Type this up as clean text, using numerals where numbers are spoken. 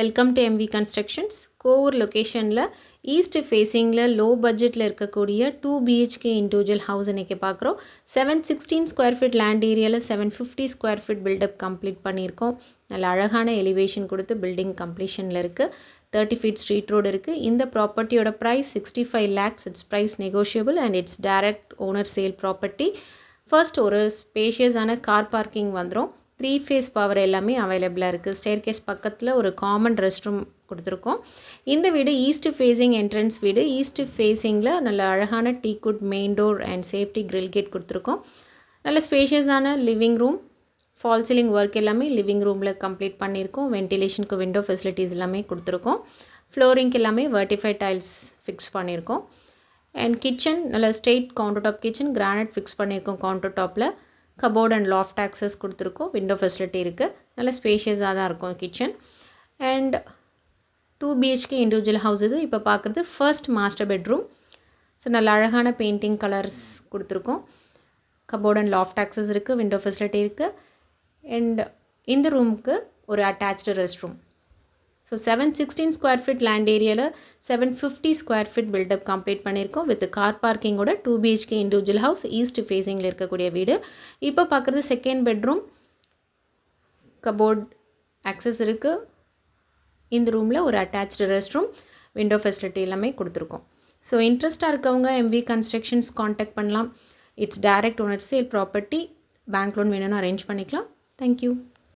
Welcome to MV constructions. Kovur லொக்கேஷனில் east ஃபேஸிங்கில் low பட்ஜெட்டில் இருக்கக்கூடிய 2 BHK இண்டிவிஜுவல் ஹவுஸ் இன்றைக்கி பார்க்குறோம். 716 ஸ்கொயர் ஃபீட் லேண்ட் ஏரியாவில் 750 ஸ்கொயர் ஃபீட் பில்டப் கம்ப்ளீட் பண்ணியிருக்கோம். நல்ல அழகான எலிவேஷன் கொடுத்து பில்டிங் கம்ப்ளீஷனில் இருக்குது. 30 ஃபீட் ஸ்ட்ரீட் ரோடு இருக்குது. இந்த ப்ராப்பர்ட்டியோட price 65 lakhs. It's price negotiable and it's direct owner sale property. First ஒரு ஸ்பேஷியஸான கார் பார்க்கிங் வந்துடும். 3 ஃபேஸ் பவர் எல்லாமே அவைலபிளாக இருக்குது. ஸ்டேர் கேஸ் பக்கத்தில் ஒரு காமன் ரெஸ்ட் ரூம் கொடுத்துருக்கோம். இந்த வீடு ஈஸ்ட் ஃபேஸிங் என்ட்ரன்ஸ் வீடு. ஈஸ்ட் ஃபேஸிங்கில் நல்ல அழகான teakwood main door and safety grill gate கொடுத்துருக்கோம். நல்ல ஸ்பேஷியஸான living room, false ceiling work எல்லாமே லிவிங் ரூமில் கம்ப்ளீட் பண்ணியிருக்கோம். வென்டிலேஷனுக்கு விண்டோ ஃபெசிலிட்டிஸ் எல்லாமே கொடுத்துருக்கோம். ஃப்ளோரிங்க்கு எல்லாமே வெர்டிஃபைட் டைல்ஸ் ஃபிக்ஸ் பண்ணியிருக்கோம். அண்ட் கிச்சன் நல்ல straight counter top kitchen, granite fix பண்ணியிருக்கோம் கவுண்டர் டாப்பில். கபோர்ட் அண்ட் லாஃப்ட் ஆக்சஸ் கொடுத்துருக்கோம். விண்டோ ஃபெசிலிட்டி இருக்குது. நல்ல ஸ்பேஷியஸாக தான் இருக்கும் kitchen. And 2 BHK individual house இது. இப்போ பார்க்குறது ஃபர்ஸ்ட் மாஸ்டர் பெட்ரூம். ஸோ நல்ல அழகான பெயிண்டிங் கலர்ஸ் கொடுத்துருக்கோம். கபோர்ட் அண்ட் லாஃப்ட் ஆக்சஸ் இருக்குது. விண்டோ ஃபெசிலிட்டி இருக்குது. அண்ட் இந்த ரூமுக்கு ஒரு attached rest room. So 716 square feet land ஏரியாவில் 750 ஸ்கொயர் ஃபீட் பில்டப் கம்ப்ளீட் பண்ணியிருக்கோம். வித் கார் பார்க்கிங்கோட 2 BHK இண்டிவிஜுவல் ஹவுஸ், ஈஸ்ட் ஃபேஸிங்கில் இருக்கக்கூடிய வீடு. இப்போ பார்க்குறது செகண்ட் பெட்ரூம். கபோர்ட் ஆக்சஸ் இருக்குது. இந்த ரூமில் ஒரு attached rest room, window facility எல்லாமே கொடுத்துருக்கோம். ஸோ இன்ட்ரெஸ்ட்டாக இருக்கவங்க எம்வி கன்ஸ்ட்ரக்ஷன்ஸ் காண்டாக்ட் பண்ணலாம். It's direct owner sale property. Bank loan வேணும்னு அரேஞ்ச் பண்ணிக்கலாம். தேங்க்யூ.